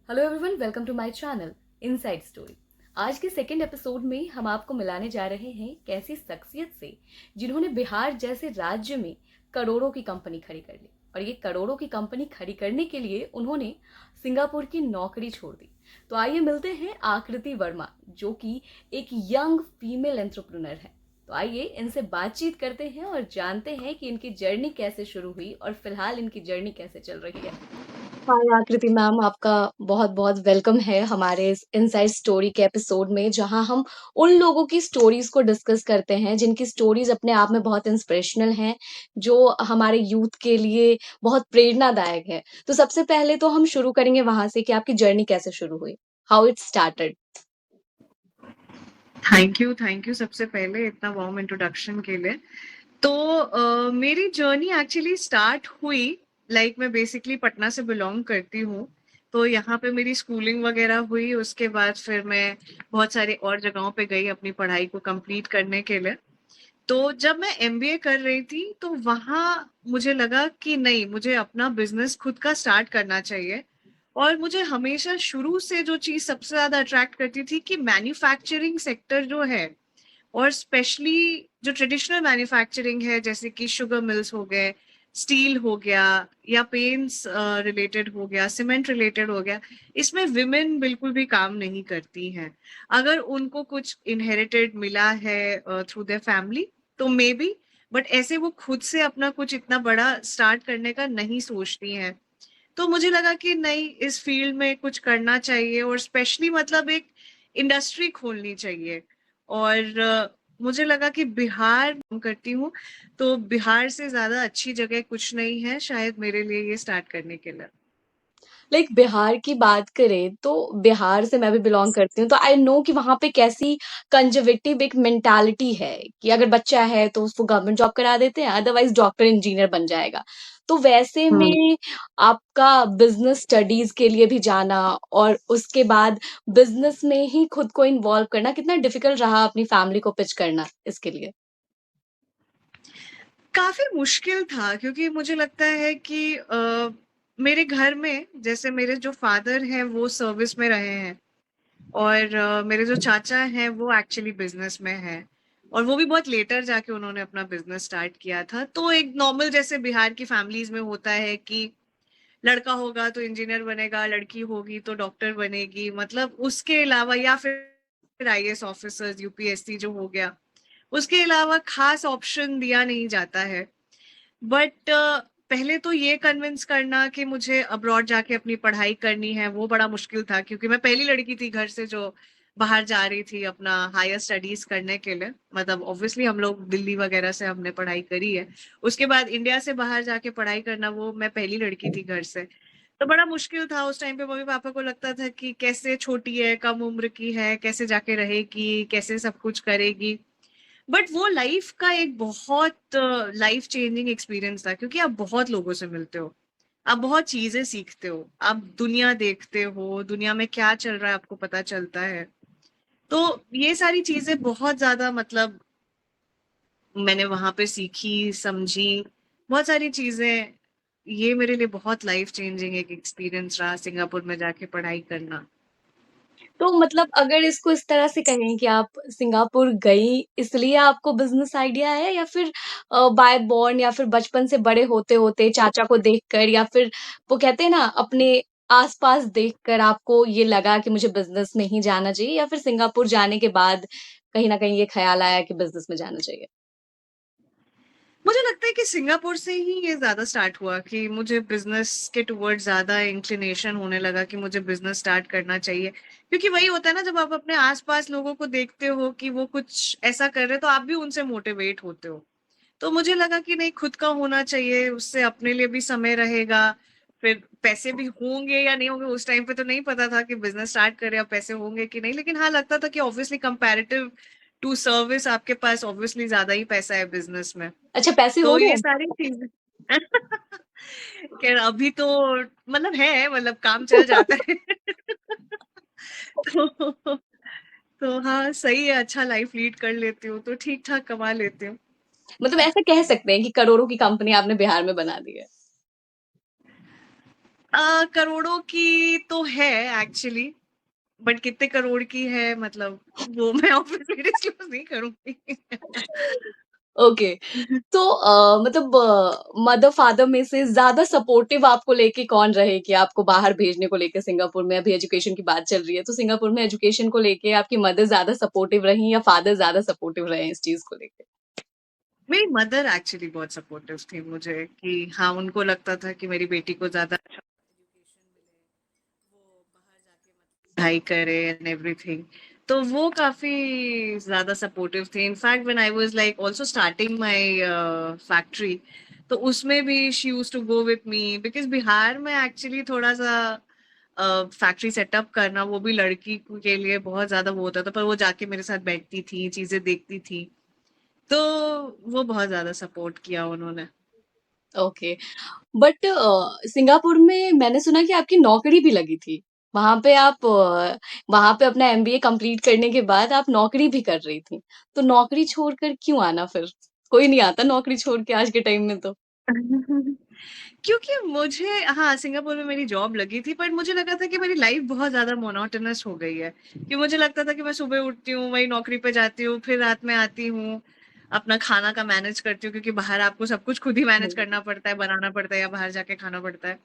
Hello everyone, welcome to my channel inside story. आज के second episode में हम आपको मिलाने जा रहे हैं कैसी शख्सियत से जिन्होंने बिहार जैसे राज्य में करोड़ों की कंपनी खड़ी कर ली। और ये करोड़ों की कंपनी खड़ी करने के लिए उन्होंने सिंगापुर की नौकरी छोड़ दी। तो आइए मिलते हैं आकृति वर्मा, जो कि एक यंग फीमेल एंटरप्रेन्योर है। तो आइए इनसे बातचीत करते हैं और जानते हैं कि इनकी जर्नी कैसे शुरू हुई और फिलहाल इनकी जर्नी कैसे चल रही है। हाय आकृति मैम, आपका बहुत बहुत वेलकम है हमारे इस इनसाइड स्टोरी के एपिसोड में, जहां हम उन लोगों की स्टोरीज को डिस्कस करते हैं जिनकी स्टोरीज अपने आप में बहुत इंस्पिरेशनल हैं, जो हमारे यूथ के लिए बहुत प्रेरणादायक है। तो सबसे पहले तो हम शुरू करेंगे वहां से कि आपकी जर्नी कैसे शुरू हुई, how it started. Thank you सबसे पहले इतना वार्म इंट्रोडक्शन के लिए। तो मेरी जर्नी एक्चुअली स्टार्ट हुई, मैं बेसिकली पटना से बिलोंग करती हूँ। तो यहाँ पे मेरी स्कूलिंग वगैरह हुई, उसके बाद फिर मैं बहुत सारे और जगहों पे गई अपनी पढ़ाई को कंप्लीट करने के लिए। तो जब मैं एमबीए कर रही थी तो वहाँ मुझे लगा कि नहीं, मुझे अपना बिजनेस खुद का स्टार्ट करना चाहिए। और मुझे हमेशा शुरू से जो चीज सबसे ज्यादा अट्रैक्ट करती थी कि मैन्युफैक्चरिंग सेक्टर जो है, और स्पेशली जो ट्रेडिशनल मैन्युफैक्चरिंग है, जैसे कि शुगर मिल्स हो गए, स्टील हो गया, या पेंट्स रिलेटेड हो गया, सीमेंट रिलेटेड हो गया, इसमें विमेन बिल्कुल भी काम नहीं करती हैं। अगर उनको कुछ इनहेरिटेड मिला है थ्रू देयर फैमिली तो मे बी, बट ऐसे वो खुद से अपना कुछ इतना बड़ा स्टार्ट करने का नहीं सोचती हैं। तो मुझे लगा कि नहीं, इस फील्ड में कुछ करना चाहिए, और स्पेशली मतलब एक इंडस्ट्री खोलनी चाहिए। और मुझे लगा कि बिहार करती हूँ, तो बिहार से ज्यादा अच्छी जगह कुछ नहीं है शायद मेरे लिए ये स्टार्ट करने के लिए। बिहार की बात करें तो बिहार से मैं भी बिलोंग करती हूँ, तो आई नो कि वहां पे कैसी कंजर्वेटिव एक मेंटालिटी है कि अगर बच्चा है तो उसको गवर्नमेंट जॉब करा देते हैं, अदरवाइज डॉक्टर इंजीनियर बन जाएगा। तो वैसे हम्म। में आपका बिजनेस स्टडीज के लिए भी जाना और उसके बाद बिजनेस में ही खुद को इन्वॉल्व करना कितना डिफिकल्ट रहा अपनी फैमिली को पिच करना इसके लिए। काफी मुश्किल था, क्योंकि मुझे लगता है कि मेरे घर में जैसे मेरे जो फादर हैं वो सर्विस में रहे हैं, और मेरे जो चाचा हैं वो एक्चुअली बिजनेस में हैं, और वो भी बहुत लेटर जाके उन्होंने अपना बिजनेस स्टार्ट किया था। तो एक नॉर्मल जैसे बिहार की फैमिलीज में होता है कि लड़का होगा तो इंजीनियर बनेगा, लड़की होगी तो डॉक्टर बनेगी, मतलब उसके अलावा, या फिर आईएएस ऑफिसर्स, यूपीएससी जो हो गया, उसके अलावा खास ऑप्शन दिया नहीं जाता है। बट पहले तो ये कन्विंस करना कि मुझे अब्रॉड जाके अपनी पढ़ाई करनी है वो बड़ा मुश्किल था, क्योंकि मैं पहली लड़की थी घर से जो बाहर जा रही थी अपना हायर स्टडीज करने के लिए। मतलब ऑब्वियसली हम लोग दिल्ली वगैरह से हमने पढ़ाई करी है, उसके बाद इंडिया से बाहर जाके पढ़ाई करना, वो मैं पहली लड़की थी घर से। तो बड़ा मुश्किल था उस टाइम पे। मम्मी पापा को लगता था कि कैसे छोटी है, कम उम्र की है, कैसे जाके रहेगी, कैसे सब कुछ करेगी। बट वो लाइफ का एक बहुत लाइफ चेंजिंग एक्सपीरियंस था, क्योंकि आप बहुत लोगों से मिलते हो, आप बहुत चीजें सीखते हो, आप दुनिया देखते हो, दुनिया में क्या चल रहा है आपको पता चलता है। तो ये सारी चीजें बहुत ज्यादा, मतलब मैंने वहां पे सीखी, समझी बहुत सारी चीजें। ये मेरे लिए बहुत लाइफ चेंजिंग एक एक्सपीरियंस रहा, सिंगापुर में जाके पढ़ाई करना। तो मतलब अगर इसको इस तरह से कहें कि आप सिंगापुर गई इसलिए आपको बिजनेस आइडिया है, या फिर बाय बॉर्न, या फिर बचपन से बड़े होते होते चाचा को देखकर, या फिर वो कहते हैं ना अपने आसपास देखकर आपको ये लगा कि मुझे बिजनेस में ही जाना चाहिए, या फिर सिंगापुर जाने के बाद कहीं ना कहीं ये ख्याल आया कि बिजनेस में जाना चाहिए। मुझे लगता है कि सिंगापुर से ही ये ज्यादा स्टार्ट हुआ कि मुझे बिजनेस के टुवर्ड ज्यादा इंक्लिनेशन होने लगा कि मुझे बिजनेस स्टार्ट करना चाहिए। क्योंकि वही होता है ना, जब आप अपने आसपास लोगों को देखते हो कि वो कुछ ऐसा कर रहे हैं तो आप भी उनसे मोटिवेट होते हो। तो मुझे लगा कि नहीं, खुद का होना चाहिए, उससे अपने लिए भी समय रहेगा। फिर पैसे भी होंगे या नहीं होंगे, उस टाइम पे तो नहीं पता था कि बिजनेस स्टार्ट करें, अब पैसे होंगे कि नहीं, लेकिन हाँ लगता था कि ऑब्वियसली कंपैरेटिव टू सर्विस आपके पास ऑब्वियसली ज्यादा ही पैसा है बिजनेस में। अच्छा, पैसे हो तो ये गए। सारी चीजें खैर अभी तो मतलब है, मतलब काम चल जाता है। तो, तो हाँ सही है, अच्छा लाइफ लीड कर लेती हूँ, तो ठीक ठाक कमा लेती हूँ। मतलब ऐसा कह सकते हैं कि करोड़ों की कंपनी आपने बिहार में बना दी है। करोड़ों की तो है एक्चुअली, बट कितने करोड़ की है मतलब वो मैं ऑब्वियसली डिस्क्लोज नहीं करूंगी। ओके। तो मतलब मदर फादर में से ज्यादा सपोर्टिव आपको लेके कौन रहे कि आपको बाहर भेजने को लेके? सिंगापुर में अभी एजुकेशन की बात चल रही है, तो सिंगापुर में एजुकेशन को लेके आपकी मदर ज्यादा सपोर्टिव रही या फादर ज्यादा सपोर्टिव रहे इस चीज को लेके? मेरी मदर एक्चुअली बहुत सपोर्टिव थी मुझे, कि हाँ उनको लगता था कि मेरी बेटी को ज्यादा अच्छा एजुकेशन मिले, वो बाहर जाके मतलब पढ़ाई करे एंड एवरीथिंग। तो वो काफी ज्यादा सपोर्टिव थे। In fact when I was like also starting my factory, तो उसमें भी she used to go with me, because Bihar में एक्चुअली थोड़ा सा फैक्ट्री सेटअप करना वो भी लड़की के लिए बहुत ज्यादा वो होता था, पर वो जाके मेरे साथ बैठती थी, चीजें देखती थी। तो वो बहुत ज्यादा सपोर्ट किया उन्होंने। ओके। बट सिंगापुर में मैंने सुना कि आपकी नौकरी भी लगी थी। वहां पे आप वहां पे अपना एमबीए कंप्लीट करने के बाद आप नौकरी भी कर रही थी। तो नौकरी छोड़कर क्यों आना फिर? कोई नहीं आता नौकरी छोड़ के आज के टाइम में तो। क्योंकि मुझे, हाँ सिंगापुर में मेरी जॉब लगी थी, पर मुझे लगा था कि मेरी लाइफ बहुत ज्यादा मोनोटोनस हो गई है। कि मुझे लगता था कि मैं सुबह उठती हूँ, वही नौकरी पे जाती हूँ, फिर रात में आती हूँ, अपना खाना का मैनेज करती हूँ, क्योंकि बाहर आपको सब कुछ खुद ही मैनेज हम्म। करना पड़ता है, बनाना पड़ता है या बाहर जाके खाना पड़ता है।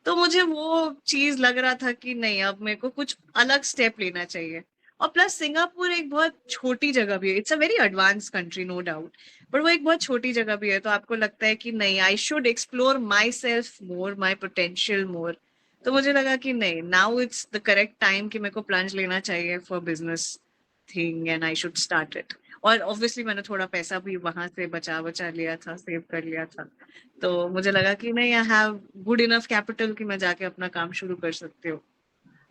तो मुझे वो चीज लग रहा था कि नहीं, अब मेरे को कुछ अलग स्टेप लेना चाहिए। और प्लस सिंगापुर एक बहुत छोटी जगह भी है, it's a very advance country no doubt, पर वो एक बहुत छोटी जगह भी है। तो आपको लगता है कि नहीं, I should explore my self more, my potential more. तो मुझे लगा कि नहीं, now it's the correct time कि मेरे को प्लंज लेना चाहिए for business thing and I should start it. और ऑब्वियसली मैंने थोड़ा पैसा भी वहां से बचा बचा लिया था, सेव कर लिया था। तो मुझे लगा कि नहीं, I have good enough capital कि मैं जाके अपना काम शुरू कर सकती हूँ।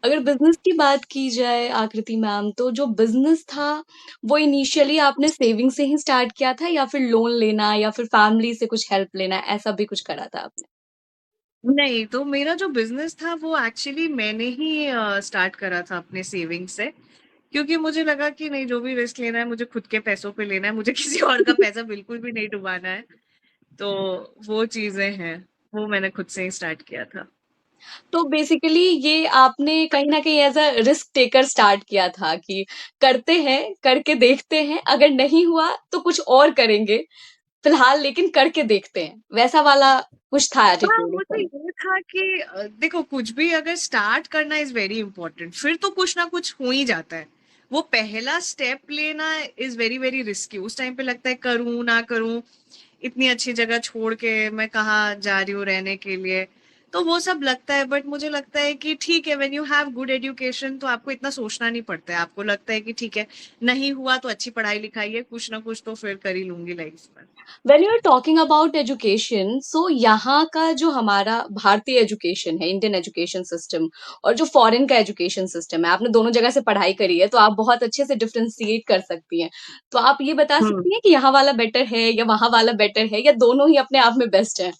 अगर बिजनेस की बात की जाए आकृति मैम, तो जो बिजनेस था वो इनिशियली आपने सेविंग से ही स्टार्ट किया था या फिर लोन लेना या फिर फैमिली से कुछ हेल्प लेना, ऐसा भी कुछ करा था आपने? नहीं, तो मेरा जो बिजनेस था वो एक्चुअली मैंने ही स्टार्ट करा था अपने सेविंग से। क्योंकि मुझे लगा कि नहीं, जो भी रिस्क लेना है मुझे खुद के पैसों पे लेना है, मुझे किसी और का पैसा बिल्कुल भी नहीं डुबाना है। तो वो चीजें हैं, वो मैंने खुद से ही स्टार्ट किया था। तो बेसिकली ये आपने कहीं ना कहीं as a risk taker start किया था कि करते हैं, करके देखते हैं, अगर नहीं हुआ तो कुछ और करेंगे, फिलहाल लेकिन करके देखते हैं, वैसा वाला कुछ था हाँ, एटीट्यूड मुझे उसमें? ये था कि देखो, कुछ भी अगर स्टार्ट करना इज वेरी इंपॉर्टेंट, फिर तो कुछ ना कुछ हो ही जाता है। वो पहला स्टेप लेना इज वेरी वेरी रिस्की। उस टाइम पे लगता है करूं ना करूं, इतनी अच्छी जगह छोड़ के मैं कहाँ जा रही हूँ रहने के लिए। तो वो सब लगता है, बट मुझे लगता है कि ठीक है, when you have good education तो आपको इतना सोचना नहीं पड़ता है। आपको लगता है कि ठीक है, नहीं हुआ तो अच्छी पढ़ाई लिखाई है, कुछ ना कुछ तो फिर कर ही लूंगी लाइफ में। When you are talking about education, so यहाँ का जो हमारा भारतीय एजुकेशन है, इंडियन एजुकेशन सिस्टम, और जो फॉरेन का एजुकेशन सिस्टम है, आपने दोनों जगह से पढ़ाई करी है तो आप बहुत अच्छे से डिफरेंशिएट कर सकती हैं। तो आप ये बता हम्म। सकती हैं कि यहाँ वाला बेटर है या वहां वाला बेटर है, या दोनों ही अपने आप में बेस्ट है?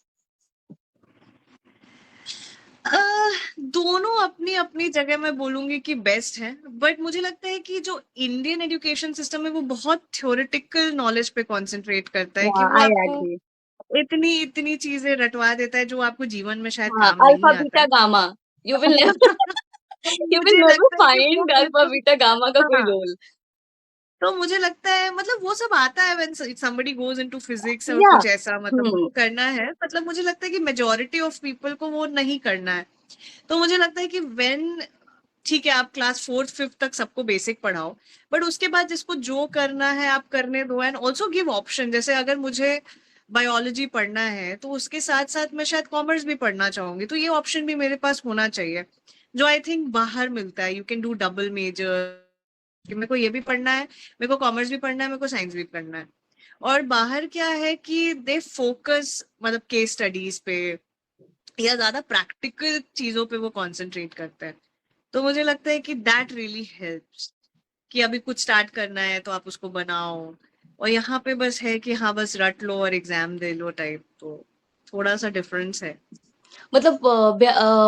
दोनों अपनी अपनी जगह मैं बोलूंगी कि बेस्ट है, बट मुझे लगता है कि जो इंडियन एजुकेशन सिस्टम है वो बहुत थ्योरेटिकल नॉलेज पे कंसंट्रेट करता है, कि हाँ, वो आई आपको एग्री। इतनी इतनी चीजें रटवा देता है जो आपको जीवन में शायद हाँ, काम अल्फा नहीं आता बीटा है। गामा, यू विल नेवर तो यू विल मुझे नेवर लगता है कि वो फाइंड अल्फा बिल्कुल, बीटा गामा का कोई हाँ, रोल। तो मुझे लगता है मतलब वो सब आता है when somebody goes into physics और या कुछ ऐसा, मतलब हम्म। उनको करना है। मतलब मुझे लगता है कि मेजोरिटी ऑफ पीपल को वो नहीं करना है। तो मुझे लगता है कि व्हेन, ठीक है, आप क्लास फोर्थ फिफ्थ तक सबको बेसिक पढ़ाओ, बट उसके बाद जिसको जो करना है आप करने दो, एंड ऑल्सो गिव ऑप्शन। जैसे अगर मुझे बायोलॉजी पढ़ना है तो उसके साथ साथ मैं शायद कॉमर्स भी पढ़ना चाहूंगी, तो ये ऑप्शन भी मेरे पास होना चाहिए, जो आई थिंक बाहर मिलता है। You can do double major, कि मेरे को ये भी पढ़ना है, मेरे को कॉमर्स भी पढ़ना है, मेरे को साइंस भी पढ़ना है। और बाहर क्या है कि दे फोकस मतलब केस स्टडीज पे या ज्यादा प्रैक्टिकल चीजों पे वो कंसंट्रेट करते हैं। तो मुझे लगता है कि दैट रियली हेल्प्स, कि अभी कुछ स्टार्ट करना है तो आप उसको बनाओ। और यहाँ पे बस है कि हाँ, बस रट लो और एग्जाम दे लो टाइप। तो थोड़ा सा डिफरेंस है। मतलब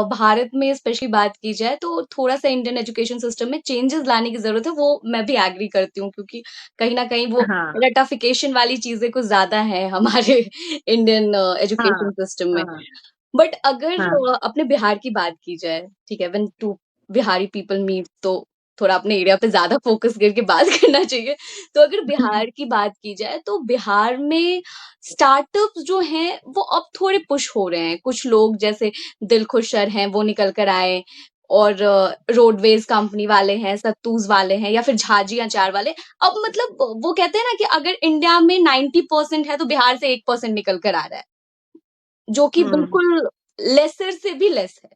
भारत में स्पेशली बात की जाए तो थोड़ा सा इंडियन एजुकेशन सिस्टम में चेंजेस लाने की जरूरत है, वो मैं भी एग्री करती हूँ, क्योंकि कहीं ना कहीं वो हाँ, रटाफिकेशन वाली चीजें कुछ ज्यादा है हमारे इंडियन हाँ, एजुकेशन सिस्टम में। हाँ, बट अगर हाँ। अपने बिहार की बात की जाए, ठीक है, when two Bihari people meet, तो थोड़ा अपने एरिया पे ज्यादा फोकस करके बात करना चाहिए। तो अगर बिहार की बात की जाए तो बिहार में स्टार्टअप्स जो हैं वो अब थोड़े पुश हो रहे हैं। कुछ लोग जैसे दिलखुश सर हैं, वो निकल कर आए, और रोडवेज कंपनी वाले हैं, सत्तूज वाले हैं, या फिर झाजी अचार वाले। अब मतलब वो कहते हैं ना कि अगर इंडिया में 90% है तो बिहार से 1% निकल कर आ रहा है, जो कि हम्म। बिल्कुल लेसर से भी लेस है।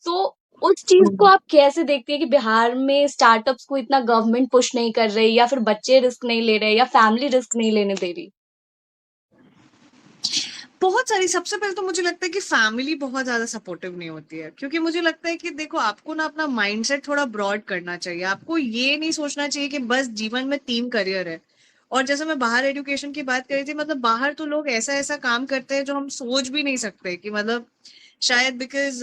तो उस चीज को हम्म। आप कैसे देखते हैं कि बिहार में स्टार्टअप्स को इतना गवर्नमेंट पुश नहीं कर रही, या फिर बच्चे रिस्क नहीं ले रहे, या फैमिली रिस्क नहीं लेने दे रही? बहुत सारी, सबसे पहले तो मुझे लगता है कि फैमिली बहुत ज्यादा सपोर्टिव नहीं होती है, क्योंकि मुझे लगता है कि देखो, आपको ना अपना माइंडसेट थोड़ा ब्रॉड करना चाहिए। आपको ये नहीं सोचना चाहिए कि बस जीवन में 3 करियर है। और जैसे मैं बाहर एजुकेशन की बात करी थी, मतलब बाहर तो लोग ऐसा ऐसा काम करते हैं जो हम सोच भी नहीं सकते, कि मतलब शायद बिकॉज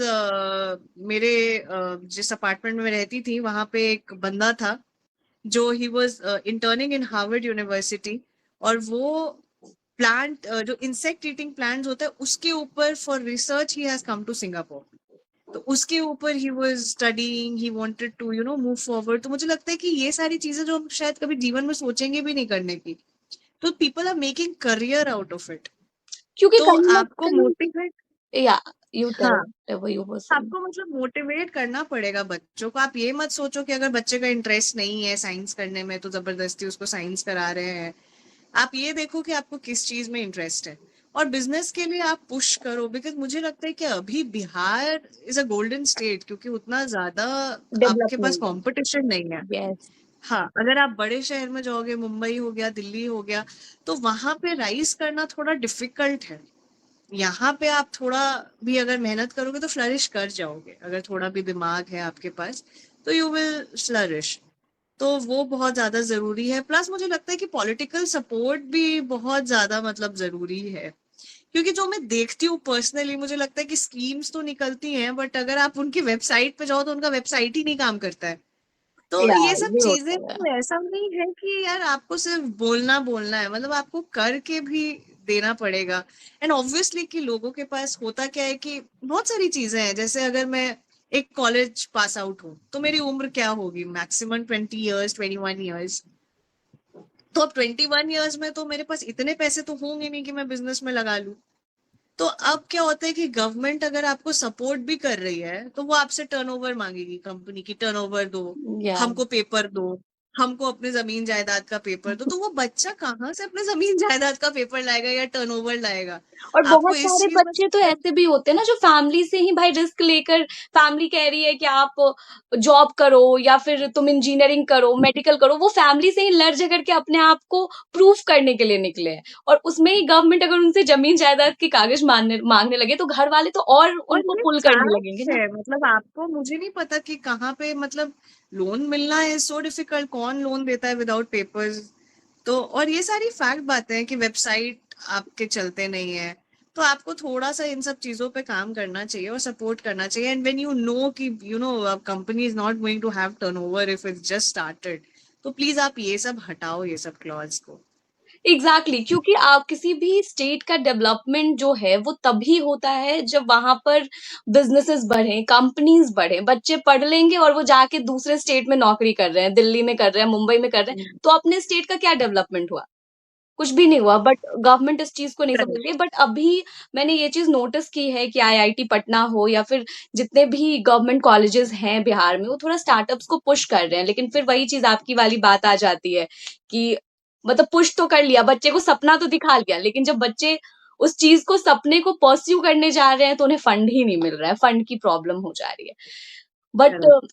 मेरे जिस अपार्टमेंट में रहती थी वहां पे एक बंदा था जो he was interning in Harvard university, और वो प्लांट जो इंसेक्ट ईटिंग प्लांट्स होता है उसके ऊपर for research he has come to Singapore. तो उसके ऊपर he was studying, he wanted to move forward. तो मुझे लगता है कि ये सारी चीजें जो हम शायद कभी जीवन में सोचेंगे भी नहीं करने की, तो people are making career out of it. क्योंकि तो कहीं ना आपको कहीं, मोटिवेट, या यू टेल हाँ, व्हाटएवर यू वर सेइंग। आपको मतलब मोटिवेट करना पड़ेगा बच्चों को। आप ये मत सोचो कि अगर बच्चे का इंटरेस्ट नहीं है साइंस करने में तो जबरदस्ती उसको साइंस करा रहे हैं। आप ये देखो कि आपको किस चीज में इंटरेस्ट है, और बिजनेस के लिए आप पुश करो। बिकॉज मुझे लगता है कि अभी Bihar is a golden state, क्योंकि उतना ज्यादा आपके पास डेवलपमेंट। कंपटीशन नहीं है। यस। हाँ, अगर आप बड़े शहर में जाओगे, मुंबई हो गया, दिल्ली हो गया, तो वहां पे राइज करना थोड़ा डिफिकल्ट है। यहाँ पे आप थोड़ा भी अगर मेहनत करोगे तो फ्लरिश कर जाओगे, अगर थोड़ा भी दिमाग है आपके पास तो यू विल फ्लरिश। तो वो बहुत ज्यादा जरूरी है। प्लस मुझे लगता है कि पॉलिटिकल सपोर्ट भी बहुत ज्यादा मतलब जरूरी है, क्योंकि जो मैं देखती हूँ पर्सनली, मुझे लगता है कि स्कीम्स तो निकलती हैं, बट अगर आप उनकी वेबसाइट पे जाओ तो उनका वेबसाइट ही नहीं काम करता है। तो या ये सब ये चीजें होता है। ऐसा नहीं है कि यार आपको सिर्फ बोलना बोलना है, मतलब आपको करके भी देना पड़ेगा। एंड ऑब्वियसली कि लोगों के पास होता क्या है कि बहुत सारी चीजें हैं। जैसे अगर मैं एक कॉलेज पास आउट हूँ तो मेरी उम्र क्या होगी, मैक्सिमम 20 ईयर्स, 21 ईयर्स। तो अब 21 ईयर्स में तो मेरे पास इतने पैसे तो होंगे नहीं कि मैं बिजनेस में लगा लूं। तो अब क्या होता है कि गवर्नमेंट अगर आपको सपोर्ट भी कर रही है तो वो आपसे टर्नओवर मांगेगी, कंपनी की टर्नओवर दो, या हमको पेपर दो, हमको अपने जमीन जायदाद का पेपर दो। तो वो बच्चा कहाँ से अपने जमीन जायदाद का पेपर लाएगा या टर्नओवर लाएगा? और आपको बहुत इस सारे चीज में बच्चे तो ऐसे भी होते हैं ना, जो फैमिली से ही भाई रिस्क लेकर, फैमिली कह रही है कि आप जॉब करो या फिर तुम इंजीनियरिंग करो, मेडिकल करो, वो फैमिली से ही लड़ झगड़ के अपने आप को प्रूफ करने के लिए निकले हैं। और उसमें ही गवर्नमेंट अगर उनसे जमीन जायदाद के कागज मांगने मांगने लगे तो घर वाले तो और और उनको ये पुल करने लगेंगे फैक्ट ना। है, मतलब आपको, मुझे नहीं पता कि कहाँ पे मतलब लोन मिलना है सो डिफिकल्ट, कौन लोन देता है विदाउट पेपर्स। तो और ये सारी फैक्ट बातें हैं कि वेबसाइट आपके चलते नहीं है। तो आपको थोड़ा सा इन सब चीजों पे काम करना चाहिए और सपोर्ट करना चाहिए। एंड व्हेन यू नो कि company is not going to have turnover if it's just started, तो प्लीज आप ये सब हटाओ, ये सब क्लॉज को। एग्जैक्टली exactly, क्योंकि आप किसी भी स्टेट का डेवलपमेंट जो है वो तभी होता है जब वहां पर बिजनेसेस बढ़े, कंपनीज बढ़े, बच्चे पढ़ लेंगे और वो जाके दूसरे स्टेट में नौकरी कर रहे हैं, दिल्ली में कर रहे हैं, मुंबई में कर रहे हैं, तो अपने स्टेट का क्या डेवलपमेंट हुआ? कुछ भी नहीं हुआ। बट गवर्नमेंट इस चीज को नहीं समझ रही है। बट अभी मैंने ये चीज नोटिस की है कि आईआईटी पटना हो या फिर जितने भी गवर्नमेंट कॉलेजेस हैं बिहार में, वो थोड़ा स्टार्टअप्स को पुश कर रहे हैं। लेकिन फिर वही चीज आपकी वाली बात आ जाती है कि मतलब पुश तो कर लिया, बच्चे को सपना तो दिखा लिया, लेकिन जब बच्चे उस चीज को, सपने को परस्यू करने जा रहे हैं, तो उन्हें फंड ही नहीं मिल रहा है, फंड की प्रॉब्लम हो जा रही है। बट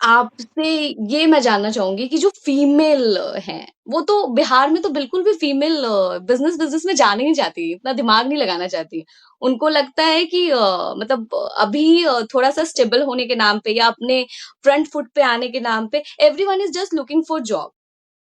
आपसे ये मैं जानना चाहूंगी कि जो फीमेल हैं, वो तो बिहार में तो बिल्कुल भी फीमेल बिजनेस बिजनेस में जाने नहीं चाहती, इतना दिमाग नहीं लगाना चाहती। उनको लगता है कि मतलब अभी थोड़ा सा स्टेबल होने के नाम पे या अपने फ्रंट फुट पे आने के नाम पे everyone is just looking for job.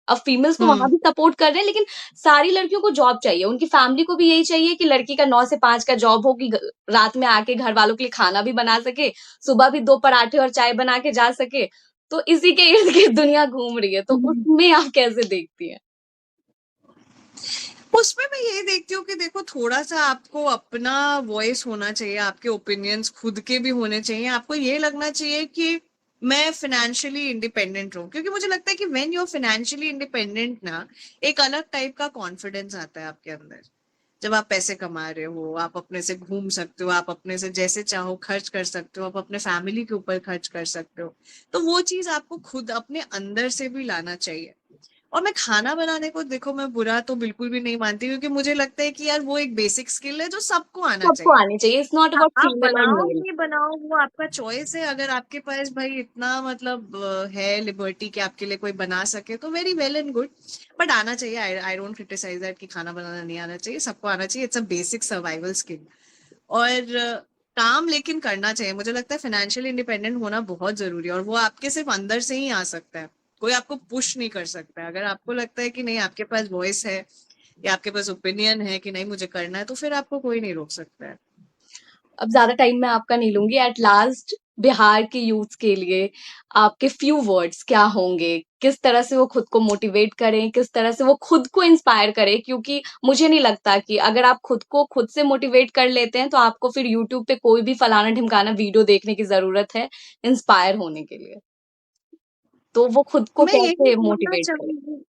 अब फीमेल्स को वहां हम्म। भी सपोर्ट कर रहे हैं, लेकिन सारी लड़कियों को जॉब चाहिए, उनकी फैमिली को भी यही चाहिए कि लड़की का 9 से 5 का जॉब हो, कि रात में आके घर वालों के लिए खाना भी बना सके, सुबह भी 2 पराठे और चाय बना के जा सके। तो इसी के इर्द गिर्द दुनिया घूम रही है, तो हम्म। उसमें आप कैसे देखती हैं? उसमें मैं यही देखती हूँ कि देखो थोड़ा सा आपको अपना वॉइस होना चाहिए, आपके ओपिनियंस खुद के भी होने चाहिए, आपको ये लगना चाहिए कि मैं फाइनेंशियली इंडिपेंडेंट हूँ, क्योंकि मुझे लगता है कि when you are financially independent ना, एक अलग टाइप का कॉन्फिडेंस आता है आपके अंदर। जब आप पैसे कमा रहे हो, आप अपने से घूम सकते हो, आप अपने से जैसे चाहो खर्च कर सकते हो, आप अपने फैमिली के ऊपर खर्च कर सकते हो, तो वो चीज आपको खुद अपने अंदर से भी लाना चाहिए। और मैं खाना बनाने को देखो मैं बुरा तो बिल्कुल भी नहीं मानती, क्योंकि मुझे लगता है कि यार वो एक बेसिक स्किल है जो सबको आना सबको चाहिए। आनी चाहिए, इट्स नॉट अबाउट आप फीमेल और बनाओ मेल। नहीं बनाओ वो आपका चॉइस है। अगर आपके पास भाई इतना मतलब है लिबर्टी कि आपके लिए कोई बना सके तो very well and good, but आना चाहिए। आई डोंट क्रिटिसाइज दैट कि खाना बनाना नहीं आना चाहिए, सबको आना चाहिए, it's a basic survival skill. और काम लेकिन करना चाहिए। मुझे लगता है फाइनेंशियल इंडिपेंडेंट होना बहुत जरूरी है, और वो आपके सिर्फ अंदर से ही आ सकता है, कोई आपको पुश नहीं कर सकता है। अगर आपको लगता है कि नहीं आपके पास वॉइस है या आपके पास ओपिनियन है कि नहीं मुझे करना है, तो फिर आपको कोई नहीं रोक सकता है। अब ज्यादा टाइम मैं आपका नहीं लूंगी। एट लास्ट, बिहार के यूथ के लिए आपके फ्यू वर्ड्स क्या होंगे? किस तरह से वो खुद को मोटिवेट करें, किस तरह से वो खुद को इंस्पायर करें? क्योंकि मुझे नहीं लगता कि अगर आप खुद को खुद से मोटिवेट कर लेते हैं तो आपको फिर यूट्यूब पे कोई भी फलाना ढिमकाना वीडियो देखने की जरूरत है इंस्पायर होने के लिए। तो वो खुद को मैं यही कैसे बोलना मोटिवेट करें? चाहूंगी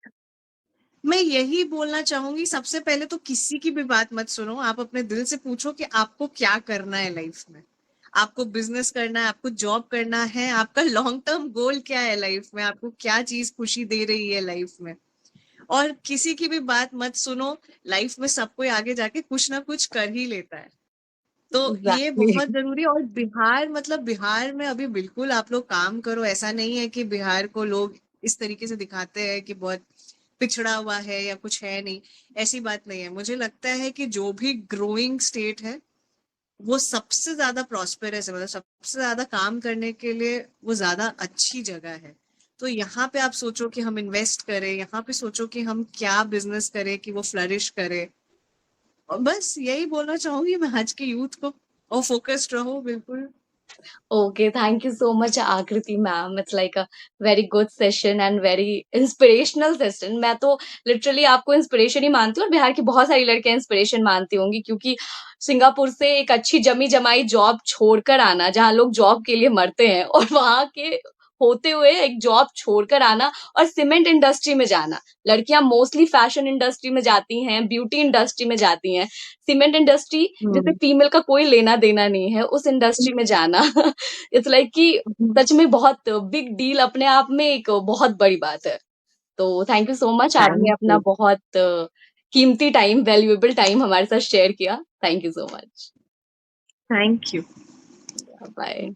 मैं यही बोलना चाहूंगी, सबसे पहले तो किसी की भी बात मत सुनो। आप अपने दिल से पूछो कि आपको क्या करना है लाइफ में। आपको बिजनेस करना है, आपको जॉब करना है, आपका लॉन्ग टर्म गोल क्या है लाइफ में, आपको क्या चीज खुशी दे रही है लाइफ में। और किसी की भी बात मत सुनो। लाइफ में सब कोई आगे जाके कुछ ना कुछ कर ही लेता है। तो ये एग्जैक्टली। बहुत जरूरी है। और बिहार मतलब बिहार में अभी बिल्कुल आप लोग काम करो। ऐसा नहीं है कि बिहार को लोग इस तरीके से दिखाते हैं कि बहुत पिछड़ा हुआ है या कुछ है नहीं। ऐसी बात नहीं है। मुझे लगता है कि जो भी ग्रोइंग स्टेट है वो सबसे ज्यादा प्रॉस्पेरस है, मतलब सबसे ज्यादा काम करने के लिए वो ज्यादा अच्छी जगह है। तो यहाँ पे आप सोचो कि हम इन्वेस्ट करें, यहाँ पे सोचो कि हम क्या बिजनेस करें कि वो फ्लरिश करे। और बस यही बोलना चाहूंगी मैं आज के यूथ को। और फोकस्ड रहो बिल्कुल। Okay, thank you so much, Akriti ma'am. It's like a very good session and very inspirational session. मैं तो literally आपको inspiration ही मानती हूँ, और बिहार की बहुत सारी लड़कियां inspiration मानती होंगी, क्योंकि सिंगापुर से एक अच्छी जमी जमाई जॉब छोड़कर आना, जहाँ लोग जॉब के लिए मरते हैं, और वहां के होते हुए एक जॉब छोड़कर आना और सीमेंट इंडस्ट्री में जाना। लड़कियां मोस्टली फैशन इंडस्ट्री में जाती हैं, ब्यूटी इंडस्ट्री में जाती हैं। सीमेंट इंडस्ट्री जिसे हम्म। फीमेल का कोई लेना देना नहीं है, उस इंडस्ट्री में जाना इट्स लाइक कि सच में बहुत बिग डील, अपने आप में एक बहुत बड़ी बात है। तो थैंक यू सो मच, आपने थैंक अपना यू। बहुत कीमती टाइम, वैल्यूएबल टाइम हमारे साथ शेयर किया। Thank you so much. Thank you. Bye.